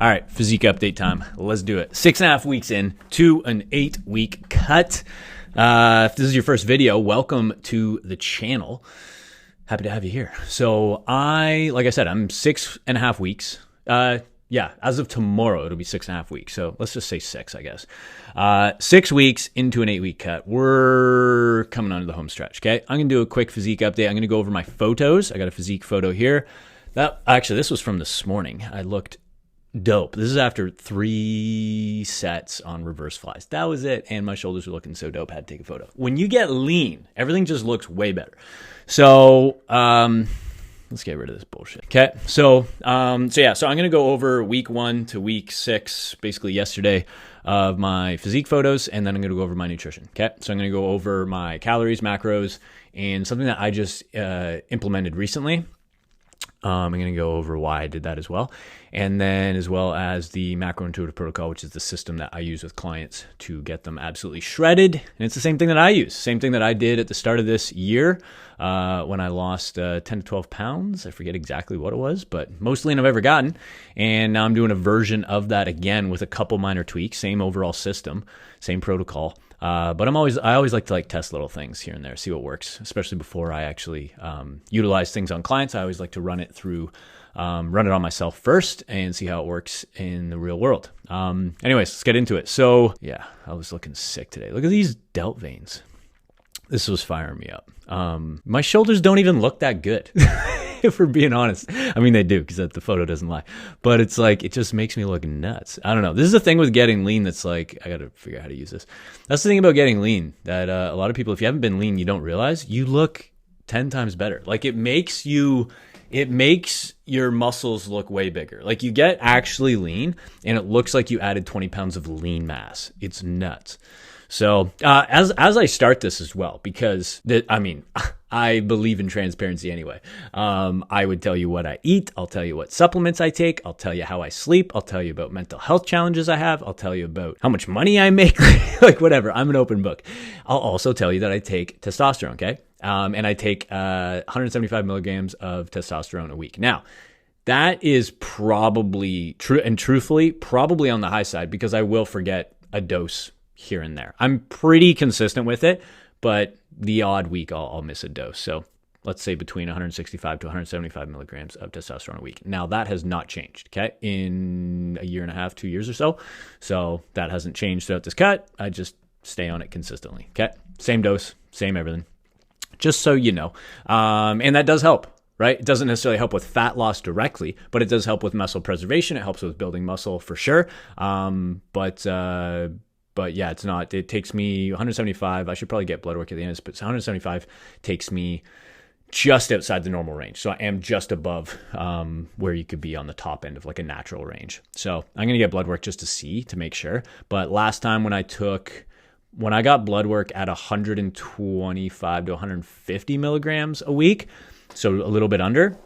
All right, physique update time. Let's do it. 6.5 weeks in to an 8-week cut. If this is your first video, welcome to the channel. Happy to have you here. So like I said, I'm 6.5 weeks. As of tomorrow, it'll be 6.5 weeks. So let's just say 6, I guess. 6 weeks into an 8-week cut. We're coming onto the home stretch, okay? I'm going to do a quick physique update. I'm going to go over my photos. I got a physique photo here. This was from this morning. I looked dope. This is after 3 sets on reverse flies. That was it. And my shoulders were looking so dope. I had to take a photo. When you get lean, everything just looks way better. So, let's get rid of this bullshit. Okay. So I'm going to go over week 1 to week 6, basically yesterday, of my physique photos. And then I'm going to go over my nutrition. Okay. So I'm going to go over my calories, macros, and something that I just implemented recently. I'm going to go over why I did that as well. And then as well as the macro intuitive protocol, which is the system that I use with clients to get them absolutely shredded. And it's the same thing that I use. Same thing that I did at the start of this year when I lost 10 to 12 pounds. I forget exactly what it was, but most lean I've ever gotten. And now I'm doing a version of that again with a couple minor tweaks, same overall system, same protocol. But I always like to test little things here and there, see what works, especially before I actually utilize things on clients. I always like to run it on myself first and see how it works in the real world. Anyways, let's get into it. So yeah, I was looking sick today. Look at these delt veins. This was firing me up. My shoulders don't even look that good. If we're being honest. I mean, they do, because the photo doesn't lie. But it's it just makes me look nuts. I don't know. This is the thing with getting lean that's I got to figure out how to use this. That's the thing about getting lean, that a lot of people, if you haven't been lean, you don't realize you look 10 times better. It makes your muscles look way bigger. You get actually lean, and it looks like you added 20 pounds of lean mass. It's nuts. So as I start this as well, because I believe in transparency anyway. I would tell you what I eat. I'll tell you what supplements I take. I'll tell you how I sleep. I'll tell you about mental health challenges I have. I'll tell you about how much money I make, whatever. I'm an open book. I'll also tell you that I take testosterone, okay? And I take 175 milligrams of testosterone a week. Now, that is probably true, and truthfully, probably on the high side, because I will forget a dose here and there. I'm pretty consistent with it, but the odd week I'll miss a dose. So let's say between 165 to 175 milligrams of testosterone a week. Now that has not changed, okay, in a year and a half, 2 years or so. So that hasn't changed throughout this cut. I just stay on it consistently, okay? Same dose, same everything, just so you know. And that does help, right? It doesn't necessarily help with fat loss directly, but it does help with muscle preservation. It helps with building muscle for sure. But yeah, it's not. It takes me 175. I should probably get blood work at the end, but 175 takes me just outside the normal range. So I am just above where you could be on the top end of a natural range. So I'm going to get blood work just to make sure. But last time when I got blood work at 125 to 150 milligrams a week, so a little bit under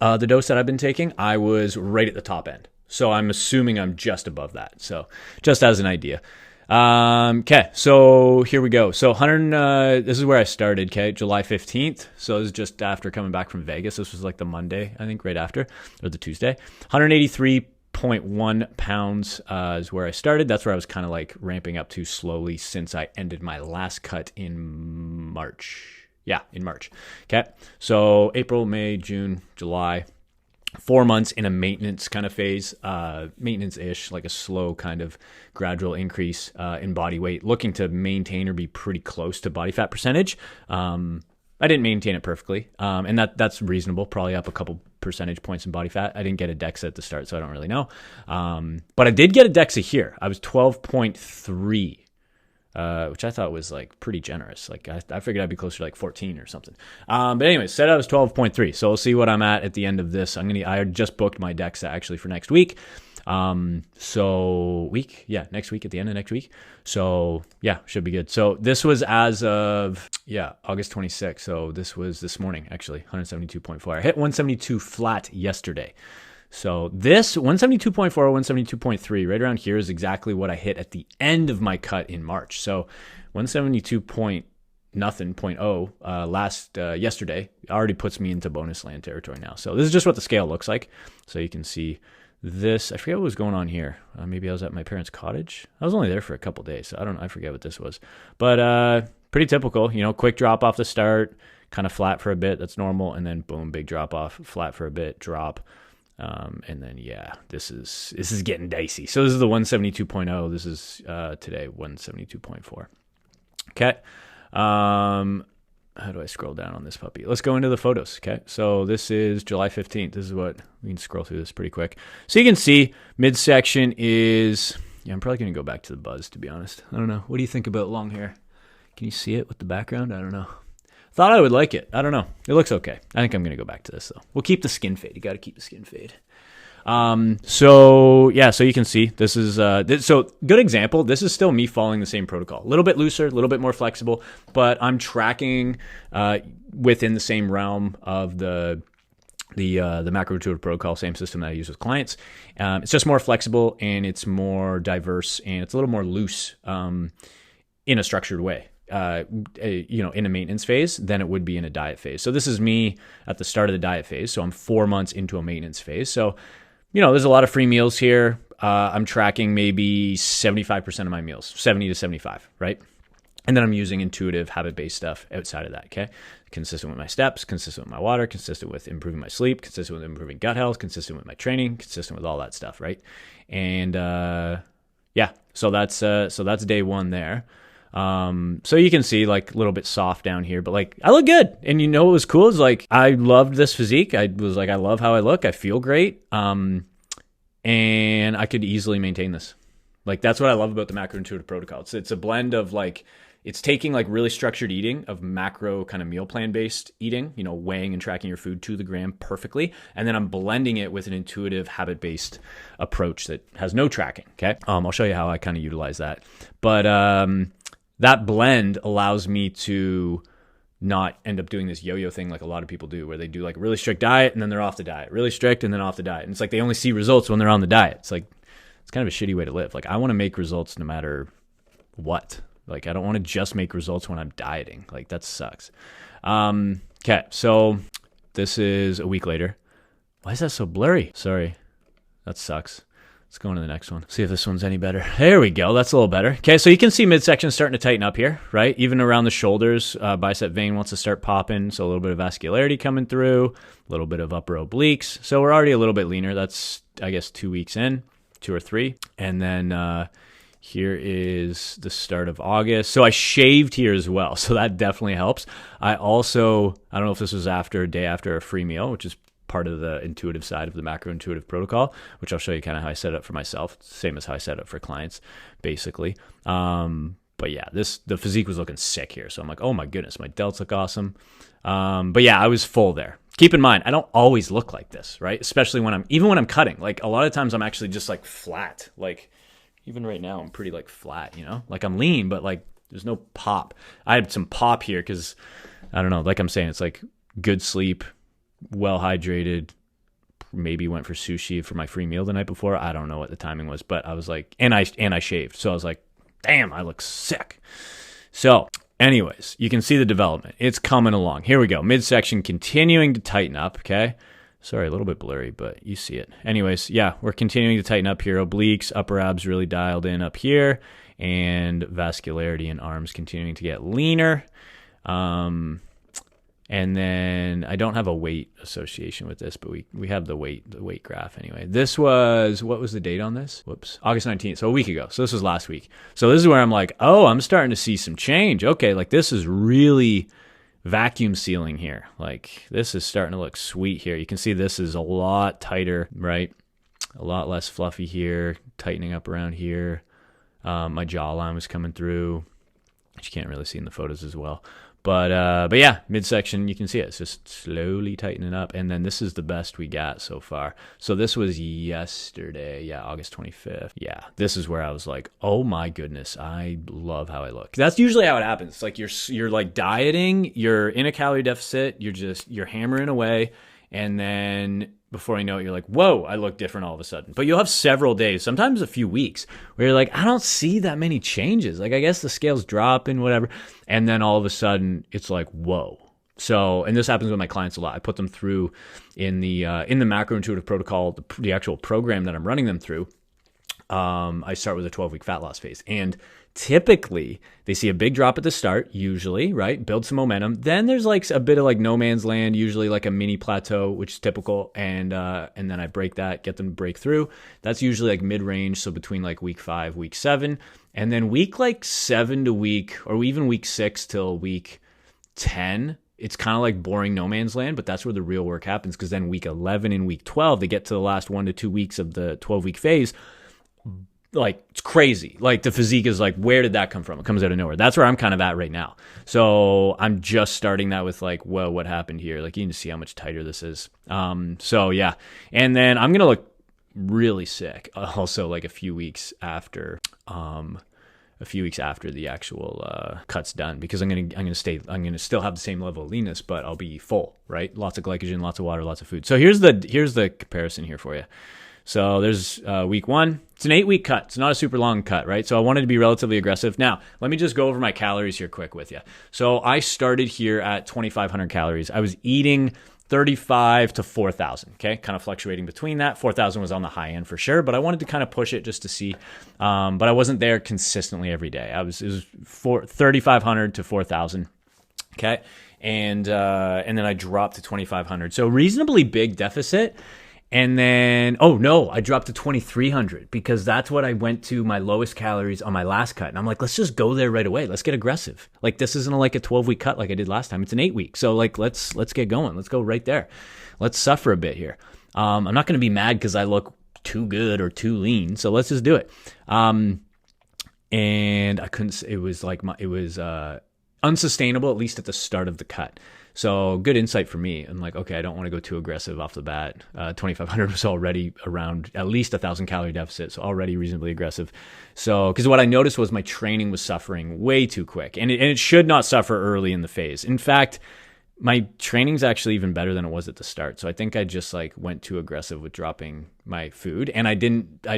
the dose that I've been taking, I was right at the top end. So I'm assuming I'm just above that. So just as an idea. Okay, so here we go. So this is where I started, okay, July 15th. So this is just after coming back from Vegas. This was the Monday, I think, right after, or the Tuesday. 183.1 pounds is where I started. That's where I was kind of ramping up to slowly since I ended my last cut in March. Yeah, in March. Okay, so April, May, June, July. 4 months in a maintenance kind of phase, maintenance-ish, a slow kind of gradual increase in body weight, looking to maintain or be pretty close to body fat percentage. I didn't maintain it perfectly, and that's reasonable, probably up a couple percentage points in body fat. I didn't get a DEXA at the start, so I don't really know. But I did get a DEXA here. I was 12.3. Which I thought was pretty generous. I figured I'd be closer to 14 or something. But anyways, said I was 12.3. So we'll see what I'm at the end of this. I just booked my DEXA actually for next week. Next week, at the end of next week. So yeah, should be good. So this was as of, August 26th. So this was this morning, actually, 172.4. I hit 172 flat yesterday. So this 172.4 or 172.3 right around here is exactly what I hit at the end of my cut in March. So 172.0 yesterday already puts me into bonus land territory now. So this is just what the scale looks like. So you can see this, I forget what was going on here. Maybe I was at my parents' cottage. I was only there for a couple days, so I forget what this was. But pretty typical, quick drop off the start, kind of flat for a bit. That's normal. And then boom, big drop off, flat for a bit, drop. And then, yeah, this is getting dicey. So this is the 172.0. This is today, 172.4. Okay. How do I scroll down on this puppy? Let's go into the photos. Okay. So this is July 15th. This is what we can scroll through this pretty quick. So you can see midsection is, I'm probably going to go back to the buzz, to be honest. I don't know. What do you think about long hair? Can you see it with the background? I don't know. Thought I would like it. I don't know. It looks okay. I think I'm going to go back to this though. We'll keep the skin fade. You got to keep the skin fade. So you can see this is, so good example. This is still me following the same protocol, a little bit looser, a little bit more flexible, but I'm tracking, within the same realm of the macro-intuitive protocol, same system that I use with clients. It's just more flexible and it's more diverse and it's a little more loose, in a structured way. In a maintenance phase than it would be in a diet phase. So this is me at the start of the diet phase. So I'm 4 months into a maintenance phase. So, there's a lot of free meals here. I'm tracking maybe 75% of my meals, 70 to 75, right? And then I'm using intuitive habit-based stuff outside of that. Okay. Consistent with my steps, consistent with my water, consistent with improving my sleep, consistent with improving gut health, consistent with my training, consistent with all that stuff. Right. And, so that's day one there. So you can see like a little bit soft down here, but like I look good. And what was cool is like, I loved this physique. I was like, I love how I look. I feel great. And I could easily maintain this. Like, that's what I love about the macro intuitive protocol. It's a blend of like, it's taking like really structured eating of macro kind of meal plan based eating, weighing and tracking your food to the gram perfectly. And then I'm blending it with an intuitive habit based approach that has no tracking. Okay. I'll show you how I kind of utilize that. But, that blend allows me to not end up doing this yo-yo thing like a lot of people do, where they do like a really strict diet and then they're off the diet, really strict and then off the diet. And it's like they only see results when they're on the diet. It's like, it's kind of a shitty way to live. Like, I want to make results no matter what. Like, I don't want to just make results when I'm dieting. Like, that sucks. Okay, so this is a week later. Why is that so blurry? Sorry, that sucks. Let's go on to the next one. See if this one's any better. There we go. That's a little better. Okay, so you can see midsection starting to tighten up here, right? Even around the shoulders, bicep vein wants to start popping. So a little bit of vascularity coming through, a little bit of upper obliques. So we're already a little bit leaner. That's, I guess, 2 weeks in, 2 or 3. And then here is the start of August. So I shaved here as well. So that definitely helps. I don't know if this was day after a free meal, which is part of the intuitive side of the macro intuitive protocol, which I'll show you kind of how I set it up for myself, same as how I set it up for clients, basically. But yeah, the physique was looking sick here. So I'm like, oh my goodness, my delts look awesome. But yeah, I was full there. Keep in mind, I don't always look like this, right? Especially when I'm cutting. Like, a lot of times I'm actually just like flat. Like, even right now, I'm pretty like flat, Like, I'm lean, but like there's no pop. I had some pop here because, I don't know, like I'm saying, it's like good sleep, well hydrated, maybe went for sushi for my free meal the night before. I don't know what the timing was, but I was like, and I shaved. So I was like, damn, I look sick. So anyways, you can see the development. It's coming along. Here we go. Midsection continuing to tighten up. Okay. Sorry, a little bit blurry, but you see it. Anyways, yeah, we're continuing to tighten up here. Obliques, upper abs really dialed in up here, and vascularity in arms continuing to get leaner. And then I don't have a weight association with this, but we have the weight graph anyway. This was, what was the date on this? Whoops, August 19th, so a week ago. So this was last week. So this is where I'm like, oh, I'm starting to see some change. Okay, like this is really vacuum sealing here. Like, this is starting to look sweet here. You can see this is a lot tighter, right? A lot less fluffy here, tightening up around here. My jawline was coming through, which you can't really see in the photos as well. But yeah, midsection, you can see it. It's just slowly tightening up. And then this is the best we got so far. So this was yesterday. Yeah, August 25th. Yeah, this is where I was like, oh my goodness, I love how I look. That's usually how it happens. It's like you're like dieting, you're in a calorie deficit, you're hammering away. And then before you know it, you're like, whoa, I look different all of a sudden. But you'll have several days, sometimes a few weeks, where you're like, I don't see that many changes. Like, I guess the scale's dropping, whatever. And then all of a sudden, it's like, whoa, So, and this happens with my clients a lot. I put them through in the macro intuitive protocol, the actual program that I'm running them through. I start with a 12-week fat loss phase, and typically they see a big drop at the start, usually, right? Build some momentum. Then there's like a bit of like no man's land, usually like a mini plateau, which is typical. And then I break that, get them to break through. That's usually like mid-range. So between like week 5, week 7, and then week like 7 to week, or even week 6 till week 10, it's kind of like boring no man's land, but that's where the real work happens. Because then week 11 and week 12, they get to the last 1 to 2 weeks of the 12-week phase. Like, it's crazy. Like, the physique is like, where did that come from? It comes out of nowhere. That's where I'm kind of at right now. So I'm just starting that with like, whoa, what happened here? Like, you can see how much tighter this is. So yeah. And then I'm going to look really sick also like a few weeks after the actual cut's done, because I'm going to still have the same level of leanness, but I'll be full, right? Lots of glycogen, lots of water, lots of food. So here's the comparison here for you. So there's week 1. It's an 8-week cut. It's not a super long cut, right? So I wanted to be relatively aggressive. Now, let me just go over my calories here quick with you. So I started here at 2,500 calories. I was eating 35 to 4,000, okay? Kind of fluctuating between that. 4,000 was on the high end for sure, but I wanted to kind of push it just to see. But I wasn't there consistently every day. It was 3,500 to 4,000, okay? And then I dropped to 2,500. So reasonably big deficit. And then, I dropped to 2,300 because that's what I went to my lowest calories on my last cut. And I'm like, let's just go there right away. Let's get aggressive. Like, this isn't like a 12-week cut like I did last time. It's an 8-week. So like, let's get going. Let's go right there. Let's suffer a bit here. I'm not going to be mad because I look too good or too lean. So let's just do it. And I couldn't, it was unsustainable, at least at the start of the cut. So good insight for me. I'm like, okay, I don't want to go too aggressive off the bat. 2,500 was already around at least 1,000 calorie deficit, so already reasonably aggressive. So, because what I noticed was my training was suffering way too quick, and it should not suffer early in the phase. In fact, my training's actually even better than it was at the start. So I think I just like went too aggressive with dropping my food, and I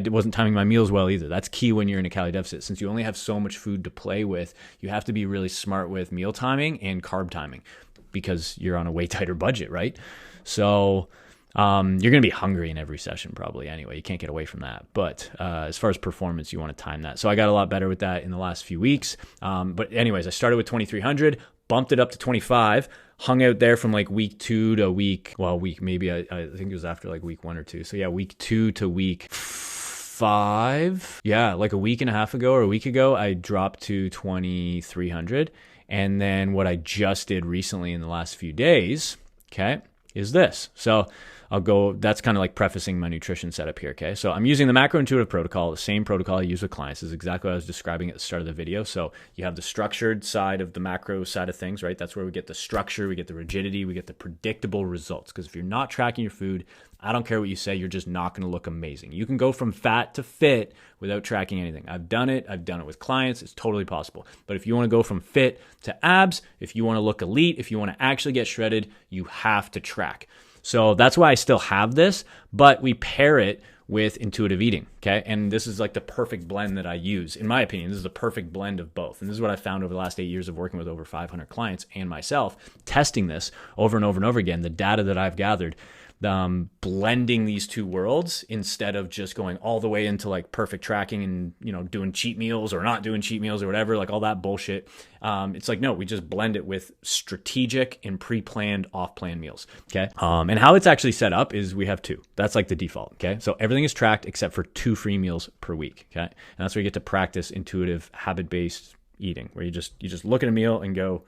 wasn't timing my meals well either. That's key when you're in a calorie deficit. Since you only have so much food to play with, you have to be really smart with meal timing and carb timing, because you're on a way tighter budget, right? So you're going to be hungry in every session probably anyway. You can't get away from that. But as far as performance, you want to time that. So I got a lot better with that in the last few weeks. But anyways, I started with 2,300, bumped it up to 25, hung out there from like week 2 to week maybe I think it was after like week 1 or 2. So yeah, week 2 to week 5. Yeah, like a week and a half ago or a week ago, I dropped to 2,300. And then what I just did recently in the last few days, okay, is this. So that's kind of like prefacing my nutrition setup here, okay? So I'm using the macro intuitive protocol, the same protocol I use with clients. This is exactly what I was describing at the start of the video. So you have the structured side of the macro side of things, right? That's where we get the structure, we get the rigidity, we get the predictable results. Because if you're not tracking your food, I don't care what you say, you're just not going to look amazing. You can go from fat to fit without tracking anything. I've done it with clients. It's totally possible. But if you want to go from fit to abs, if you want to look elite, if you want to actually get shredded, you have to track. So that's why I still have this, but we pair it with intuitive eating, okay? And this is like the perfect blend that I use. In my opinion, this is the perfect blend of both. And this is what I found over the last 8 years of working with over 500 clients and myself, testing this over and over and over again, the data that I've gathered, blending these two worlds instead of just going all the way into like perfect tracking and, doing cheat meals or not doing cheat meals or whatever, like all that bullshit. It's like, no, we just blend it with strategic and pre-planned off-plan meals. Okay. And how it's actually set up is we have 2. That's like the default. Okay. So everything is tracked except for 2 free meals per week. Okay. And that's where you get to practice intuitive habit-based eating, where you just look at a meal and go,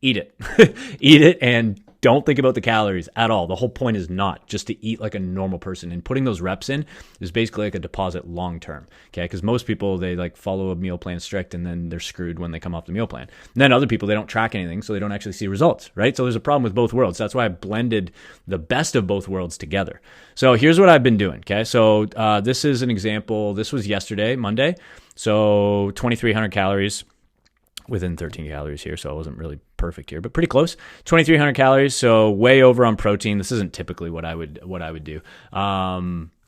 eat it, eat it. And don't think about the calories at all. The whole point is not just to eat like a normal person, and putting those reps in is basically like a deposit long-term. Okay. Because most people, they like follow a meal plan strict and then they're screwed when they come off the meal plan. And then other people, they don't track anything, so they don't actually see results, right? So there's a problem with both worlds. That's why I blended the best of both worlds together. So here's what I've been doing. Okay. So this is an example. This was yesterday, Monday. So 2,300 calories. Within 13 calories here, so I wasn't really perfect here, but pretty close. 2,300 calories, so way over on protein. This isn't typically what I would do.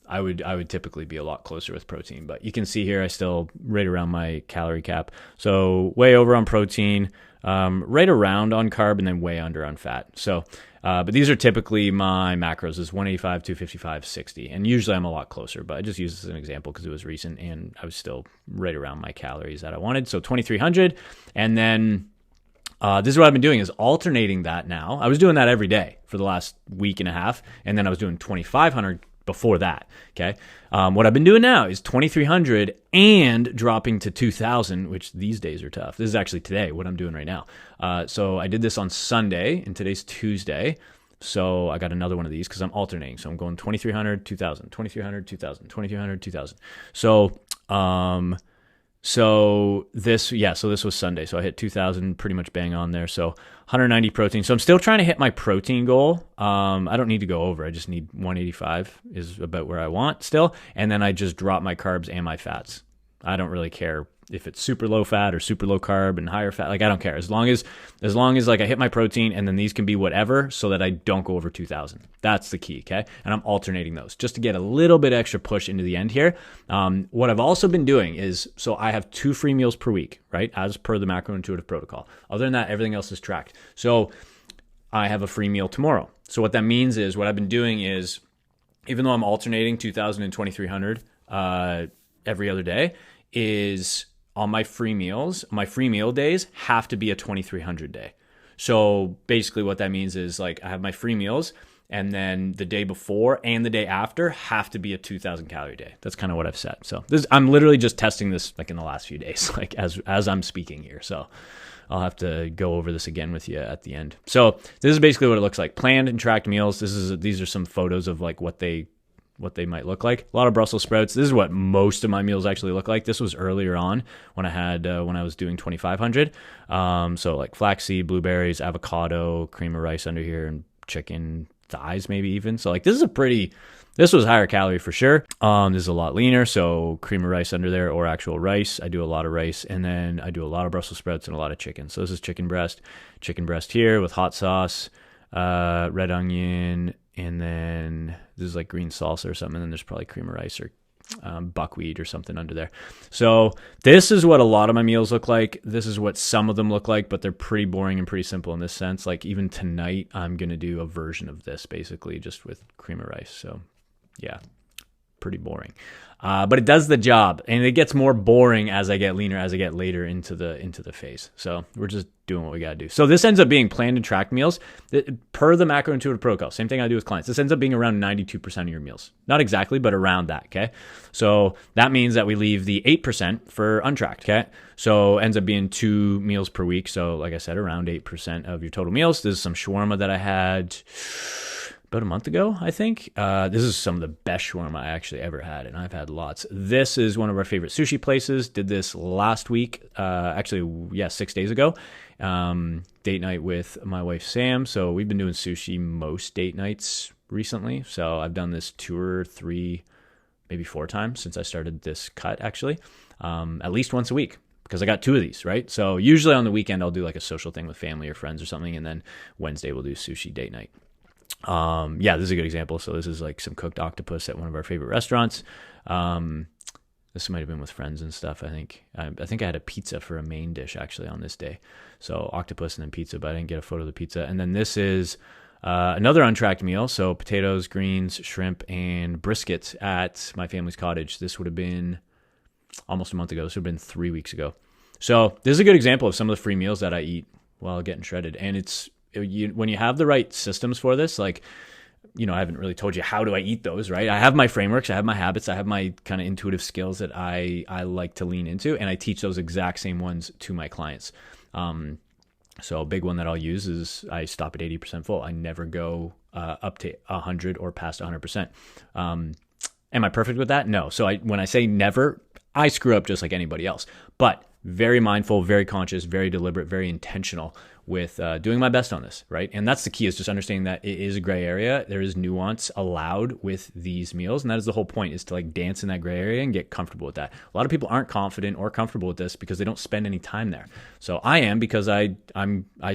I would typically be a lot closer with protein, but you can see here I still right around my calorie cap. So way over on protein, right around on carb, and then way under on fat. So, but these are typically my macros is 185, 255, 60. And usually I'm a lot closer, but I just use this as an example because it was recent and I was still right around my calories that I wanted. So 2,300. And then this is what I've been doing is alternating that now. I was doing that every day for the last week and a half. And then I was doing 2,500 before that. Okay. What I've been doing now is 2,300 and dropping to 2,000, which these days are tough. This is actually today, what I'm doing right now. So I did this on Sunday and today's Tuesday. So I got another one of these because I'm alternating. So I'm going 2,300, 2,000, 2,300, 2,000, 2,300, 2,000. So this was Sunday. So I hit 2,000 pretty much bang on there. So 190 protein. So I'm still trying to hit my protein goal. I don't need to go over. I just need 185 is about where I want still. And then I just drop my carbs and my fats. I don't really care if it's super low fat or super low carb and higher fat. Like I don't care. As long as like I hit my protein and then these can be whatever so that I don't go over 2,000. That's the key, okay? And I'm alternating those just to get a little bit extra push into the end here. What I've also been doing is, so I have 2 free meals per week, right? As per the macrointuitive protocol. Other than that, everything else is tracked. So I have a free meal tomorrow. So what that means is what I've been doing is, even though I'm alternating 2,000 and 2,300 every other day, is on my free meals, my free meal days have to be a 2,300 day. So basically what that means is like I have my free meals and then the day before and the day after have to be a 2,000 calorie day. That's kind of what I've set. So I'm literally just testing this like in the last few days, like as I'm speaking here. So I'll have to go over this again with you at the end. So this is basically what it looks like. Planned and tracked meals. These are some photos of like what they might look like. A lot of Brussels sprouts. This is what most of my meals actually look like. This was earlier on when I was doing 2,500. So like flaxseed, blueberries, avocado, cream of rice under here, and chicken thighs maybe even. So like this was higher calorie for sure. This is a lot leaner. So cream of rice under there or actual rice. I do a lot of rice and then I do a lot of Brussels sprouts and a lot of chicken. So this is chicken breast here with hot sauce, red onion, and then this is like green salsa or something. And then there's probably cream of rice or buckwheat or something under there. So this is what a lot of my meals look like. This is what some of them look like, but they're pretty boring and pretty simple in this sense. Like even tonight, I'm going to do a version of this basically just with cream of rice. So yeah, pretty boring. But it does the job, and it gets more boring as I get leaner, as I get later into the phase. So we're just doing what we got to do. So this ends up being planned and tracked meals per the macrointuitive protocol. Same thing I do with clients. This ends up being around 92% of your meals. Not exactly, but around that, okay? So that means that we leave the 8% for untracked, okay? So ends up being 2 meals per week. So like I said, around 8% of your total meals. This is some shawarma that I had about a month ago, I think. This is some of the best shawarma I actually ever had, and I've had lots. This is one of our favorite sushi places. Did this last week, 6 days ago. Date night with my wife, Sam. So we've been doing sushi most date nights recently. So I've done this 2 or 3, maybe 4 times since I started this cut, actually, at least once a week. Because I got 2 of these, right? So usually on the weekend, I'll do like a social thing with family or friends or something. And then Wednesday, we'll do sushi date night. This is a good example. So this is like some cooked octopus at one of our favorite restaurants. This might have been with friends and stuff. I think I had a pizza for a main dish actually on this day. So octopus and then pizza, but I didn't get a photo of the pizza. And then this is another untracked meal. So potatoes, greens, shrimp, and brisket at my family's cottage. This would have been almost a month ago. This would have been 3 weeks ago. So this is a good example of some of the free meals that I eat while getting shredded. And when you have the right systems for this, like, I haven't really told you how do I eat those, right? I have my frameworks, I have my habits, I have my kind of intuitive skills that I like to lean into, and I teach those exact same ones to my clients. So a big one that I'll use is I stop at 80% full. I never go up to 100 or past 100%. Am I perfect with that? No. So when I say never, I screw up just like anybody else, but very mindful, very conscious, very deliberate, very intentional with doing my best on this, right? And that's the key, is just understanding that it is a gray area. There is nuance allowed with these meals, and that is the whole point, is to like dance in that gray area and get comfortable with that. A lot of people aren't confident or comfortable with this because they don't spend any time there. So I am, because I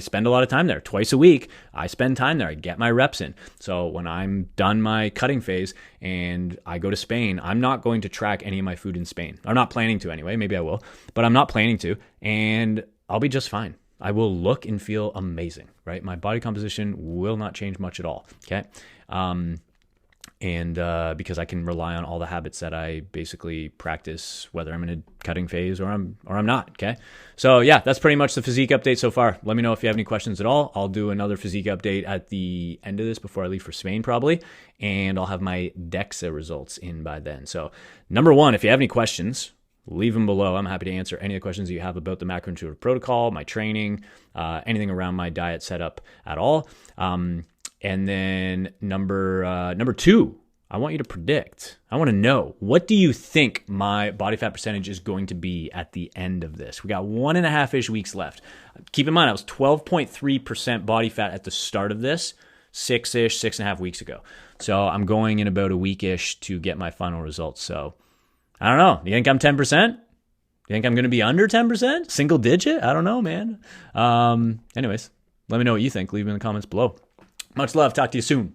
spend a lot of time there. Twice a week, I spend time there. I get my reps in. So when I'm done my cutting phase and I go to Spain, I'm not going to track any of my food in Spain. I'm not planning to anyway. Maybe I will, but I'm not planning to, and I'll be just fine. I will look and feel amazing, right? My body composition will not change much at all, okay? Because I can rely on all the habits that I basically practice, whether I'm in a cutting phase or I'm not, okay? So yeah, that's pretty much the physique update so far. Let me know if you have any questions at all. I'll do another physique update at the end of this before I leave for Spain probably, and I'll have my DEXA results in by then. So number one, if you have any questions, leave them below. I'm happy to answer any of the questions you have about the macrointuitive protocol, my training, anything around my diet setup at all. And then number two, I want you to predict. I want to know, what do you think my body fat percentage is going to be at the end of this? We got 1.5-ish weeks left. Keep in mind, I was 12.3% body fat at the start of this, 6.5 weeks ago. So I'm going in about a week-ish to get my final results. So I don't know. You think I'm 10%? You think I'm going to be under 10%? Single digit? I don't know, man. Anyways, let me know what you think. Leave it in the comments below. Much love. Talk to you soon.